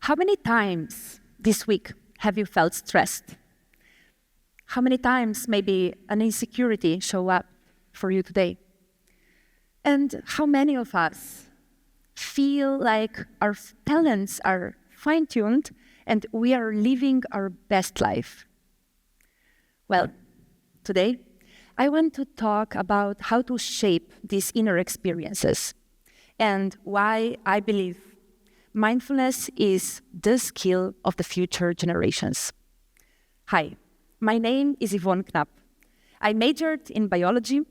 How many times this week have you felt stressed? How many times maybe an insecurity show up for you today? And how many of us feel like our talents are fine-tuned and we are living our best life? Well, today I want to talk about how to shape these inner experiences and why I believe mindfulness is the skill of the future generations. Hi, my name is Yvonne Knapp. I majored in biology.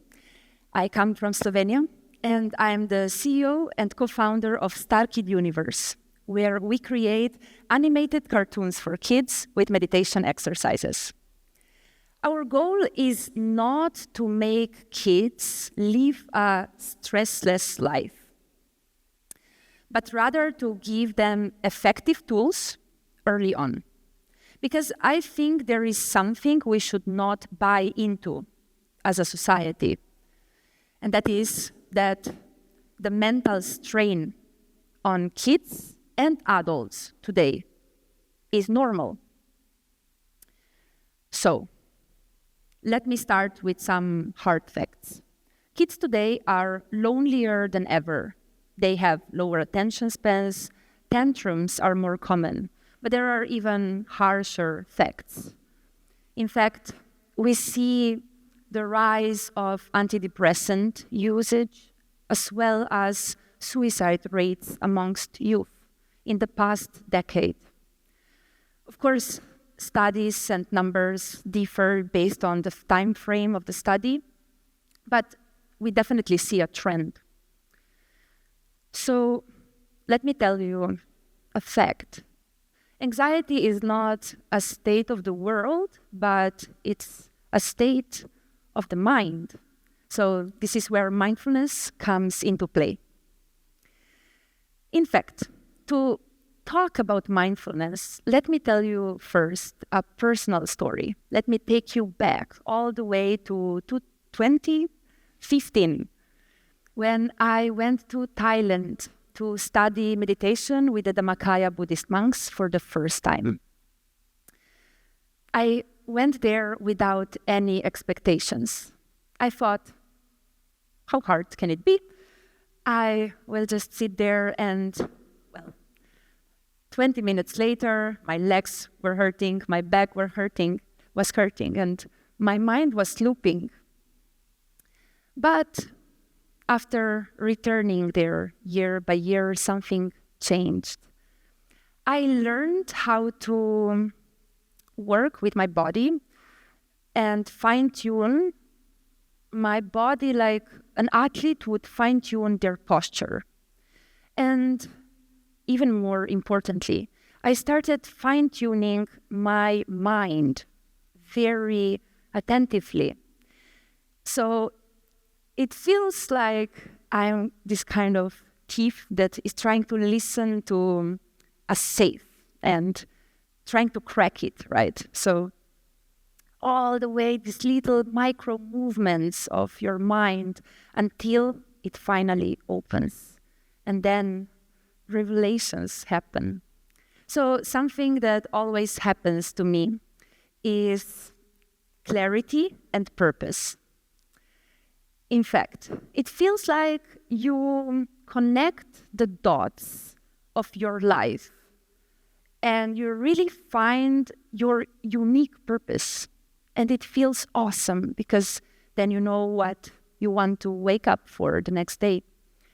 I come from Slovenia, and I'm the CEO and co-founder of StarKid Universe, where we create animated cartoons for kids with meditation exercises. Our goal is not to make kids live a stressless life, but rather to give them effective tools early on. Because I think there is something we should not buy into as a society, and that is that the mental strain on kids and adults today is normal. So, let me start with some hard facts. Kids today are lonelier than ever. They have lower attention spans, tantrums are more common, but there are even harsher facts. In fact, we see the rise of antidepressant usage as well as suicide rates amongst youth in the past decade. Of course, studies and numbers differ based on the time frame of the study, but we definitely see a trend. So let me tell you a fact. Anxiety is not a state of the world, but it's a state of the mind. So this is where mindfulness comes into play. In fact, to talk about mindfulness, let me tell you first a personal story. Let me take you back all the way to 2015, when I went to Thailand to study meditation with the Dhammakaya Buddhist monks for the first time. I went there without any expectations. I thought, how hard can it be? I will just sit there and, 20 minutes later, my legs were hurting, my back was hurting, and my mind was looping. But after returning there year by year, something changed. I learned how to work with my body and fine-tune my body like an athlete would fine-tune their posture. And even more importantly, I started fine-tuning my mind very attentively. So it feels like I'm this kind of thief that is trying to listen to a safe and trying to crack it, right? So all the way, these little micro movements of your mind until it finally opens. And then revelations happen. So something that always happens to me is clarity and purpose. In fact, it feels like you connect the dots of your life and you really find your unique purpose. And it feels awesome because then you know what you want to wake up for the next day.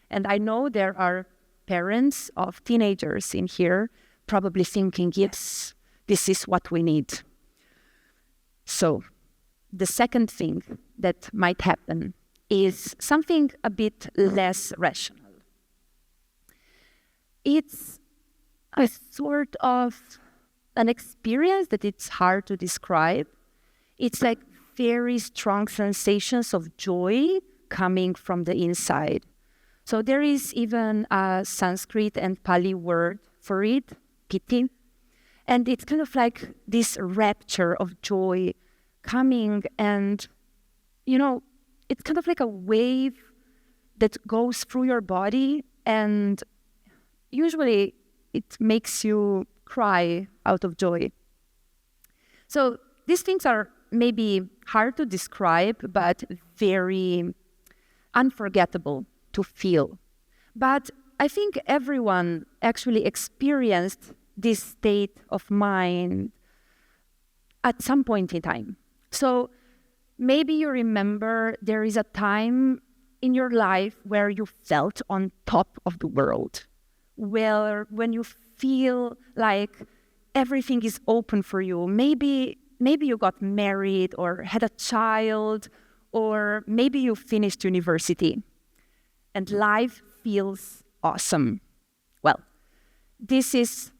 And I know there are parents of teenagers in here probably thinking, yes, this is what we need. So the second thing that might happen is something a bit less rational. It's a sort of an experience that it's hard to describe. It's like very strong sensations of joy coming from the inside. So there is even a Sanskrit and Pali word for it, piti. And it's kind of like this rapture of joy coming and, it's kind of like a wave that goes through your body and usually it makes you cry out of joy. So these things are maybe hard to describe, but very unforgettable to feel. But I think everyone actually experienced this state of mind at some point in time. So maybe you remember there is a time in your life where you felt on top of the world, where when you feel like everything is open for you. Maybe you got married or had a child, or maybe you finished university and life feels awesome. Well, this is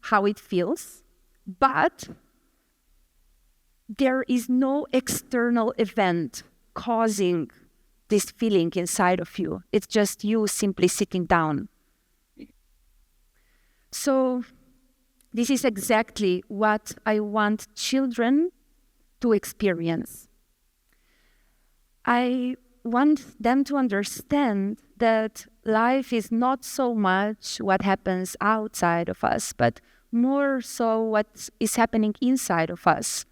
how it feels, but there is no external event causing this feeling inside of you. It's just you simply sitting down. So this is exactly what I want children to experience. I want them to understand that life is not so much what happens outside of us, but more so what is happening inside of us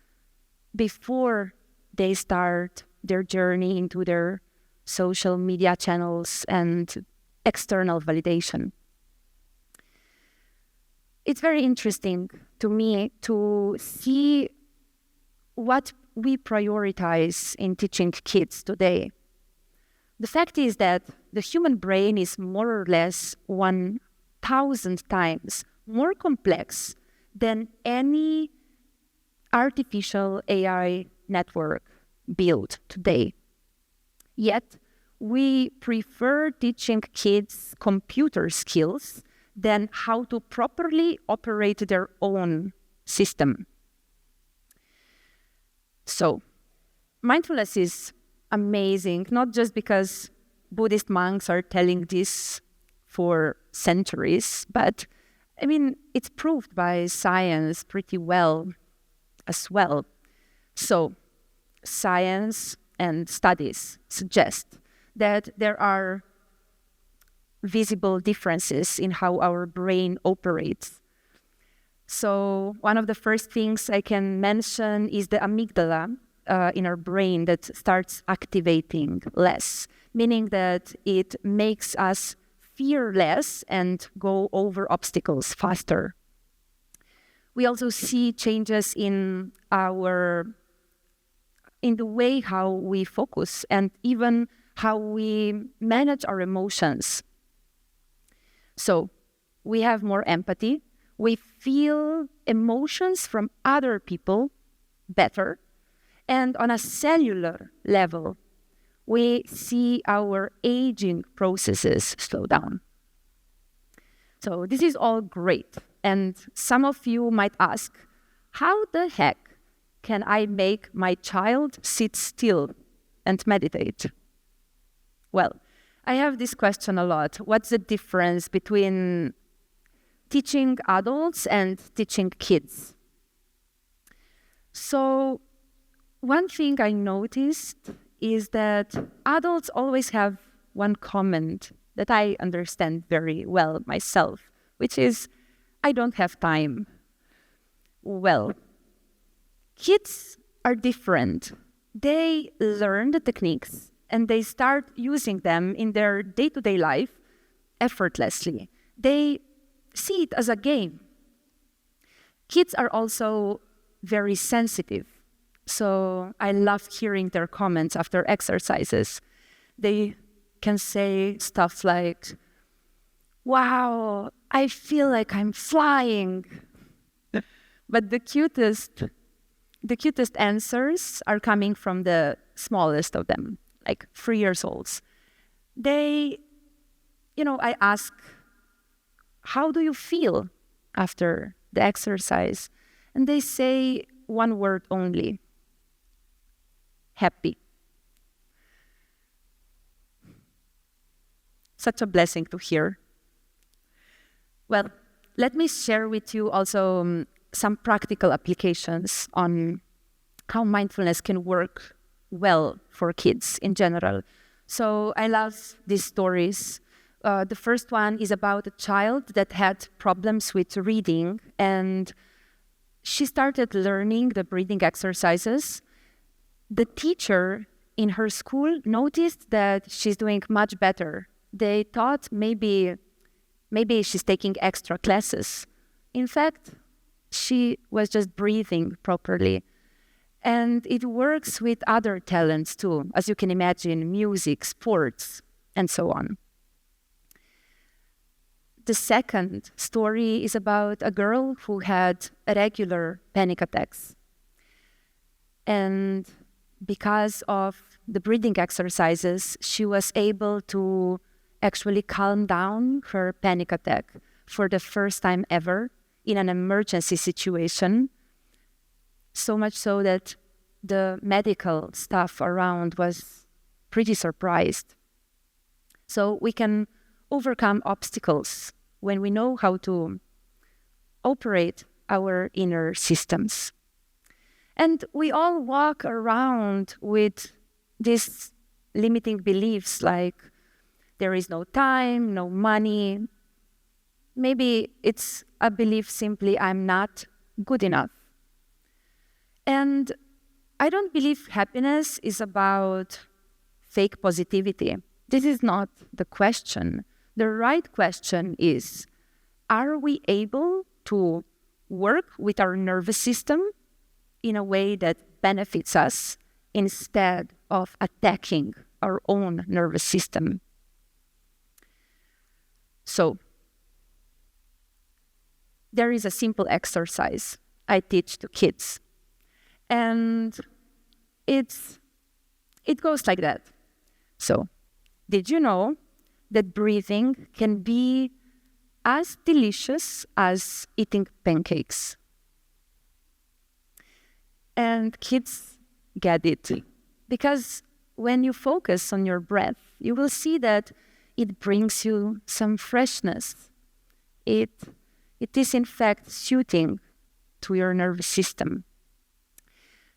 before they start their journey into their social media channels and external validation. It's very interesting to me to see what we prioritize in teaching kids today. The fact is that the human brain is more or less 1,000 times more complex than any artificial AI network built today. Yet, we prefer teaching kids computer skills than how to properly operate their own system. So, mindfulness is amazing, not just because Buddhist monks are telling this for centuries, but I mean, it's proved by science pretty well as well. So, science and studies suggest that there are visible differences in how our brain operates. So one of the first things I can mention is the amygdala in our brain that starts activating less, meaning that it makes us fear less and go over obstacles faster. We also see changes in the way how we focus and even how we manage our emotions. So we have more empathy. We feel emotions from other people better. And on a cellular level, we see our aging processes slow down. So this is all great. And some of you might ask, how the heck can I make my child sit still and meditate? Well, I have this question a lot. What's the difference between teaching adults and teaching kids? So one thing I noticed is that adults always have one comment that I understand very well myself, which is, I don't have time. Well, kids are different. They learn the techniques and they start using them in their day-to-day life effortlessly. They see it as a game. Kids are also very sensitive. So I love hearing their comments after exercises. They can say stuff like, wow, I feel like I'm flying. But the cutest answers are coming from the smallest of them, like 3 years olds. I ask, how do you feel after the exercise? And they say one word only, happy. Such a blessing to hear. Well, let me share with you also some practical applications on how mindfulness can work well for kids in general. So I love these stories The first one is about a child that had problems with reading, and she started learning the breathing exercises. The teacher in her school noticed that she's doing much better. They thought maybe she's taking extra classes. In fact, she was just breathing properly. And it works with other talents too, as you can imagine, music, sports, and so on. The second story is about a girl who had regular panic attacks. And because of the breathing exercises, she was able to actually calm down her panic attack for the first time ever in an emergency situation. So much so that the medical staff around was pretty surprised. So we can overcome obstacles when we know how to operate our inner systems. And we all walk around with these limiting beliefs like there is no time, no money. Maybe it's a belief simply I'm not good enough. And I don't believe happiness is about fake positivity. This is not the question. The right question is, are we able to work with our nervous system in a way that benefits us instead of attacking our own nervous system? So, there is a simple exercise I teach to kids. And it goes like that. So, did you know that breathing can be as delicious as eating pancakes? And kids get it. Because when you focus on your breath, you will see that it brings you some freshness. It is in fact soothing to your nervous system.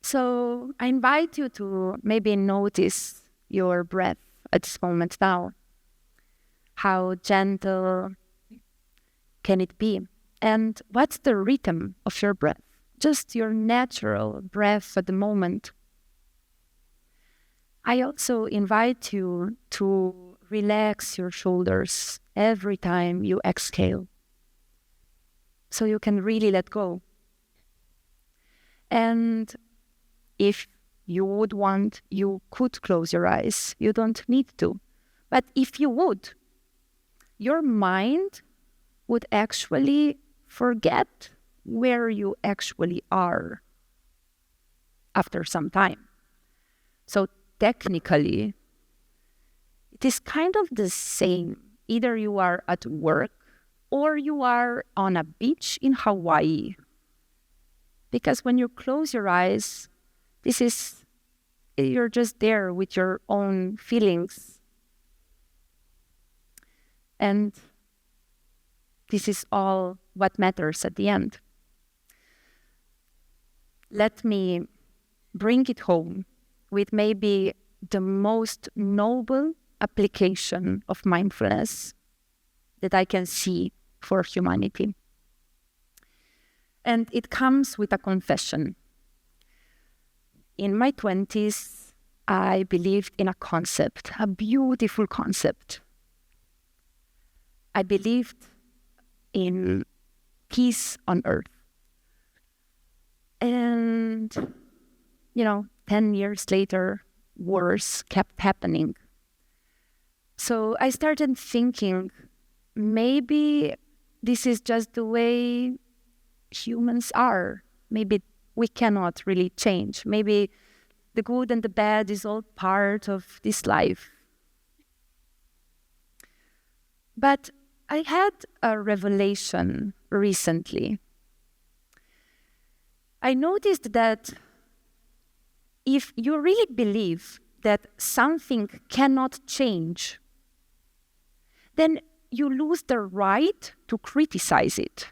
So I invite you to maybe notice your breath at this moment now. How gentle can it be? And what's the rhythm of your breath? Just your natural breath at the moment. I also invite you to relax your shoulders every time you exhale, so you can really let go. And if you would want, you could close your eyes. You don't need to. But if you would, your mind would actually forget where you actually are after some time. So technically, it is kind of the same. Either you are at work or you are on a beach in Hawaii. Because when you close your eyes, you're just there with your own feelings. And this is all what matters at the end. Let me bring it home with maybe the most noble application of mindfulness that I can see for humanity. And it comes with a confession. In my 20s, I believed in a concept, a beautiful concept. I believed in peace on earth. And, 10 years later, wars kept happening. So I started thinking, maybe this is just the way humans are. Maybe we cannot really change. Maybe the good and the bad is all part of this life. But I had a revelation recently. I noticed that if you really believe that something cannot change, then you lose the right to criticize it.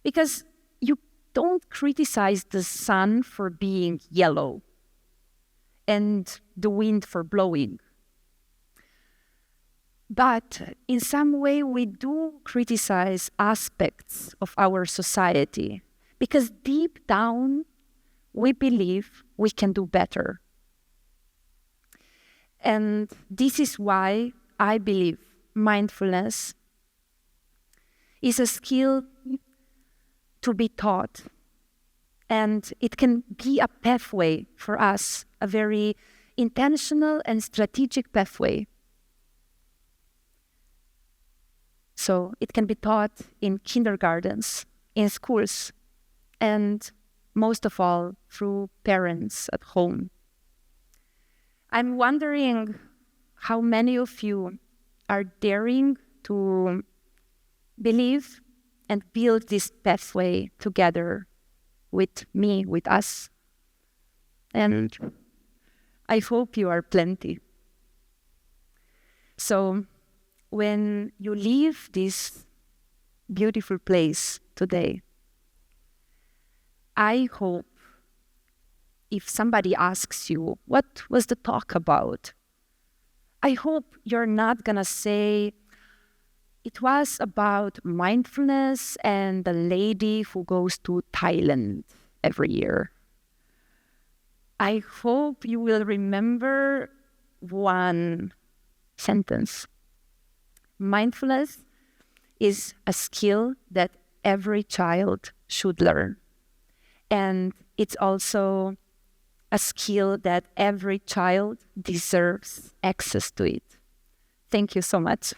Because you don't criticize the sun for being yellow and the wind for blowing. But in some way, we do criticize aspects of our society because deep down, we believe we can do better. And this is why I believe mindfulness is a skill to be taught. And it can be a pathway for us, a very intentional and strategic pathway. So it can be taught in kindergartens, in schools, and most of all, through parents at home. I'm wondering how many of you are daring to believe and build this pathway together with me, with us. And I hope you are plenty. So when you leave this beautiful place today, I hope if somebody asks you, what was the talk about? I hope you're not gonna say, it was about mindfulness and the lady who goes to Thailand every year. I hope you will remember one sentence. Mindfulness is a skill that every child should learn. And it's also a skill that every child deserves access to it. Thank you so much.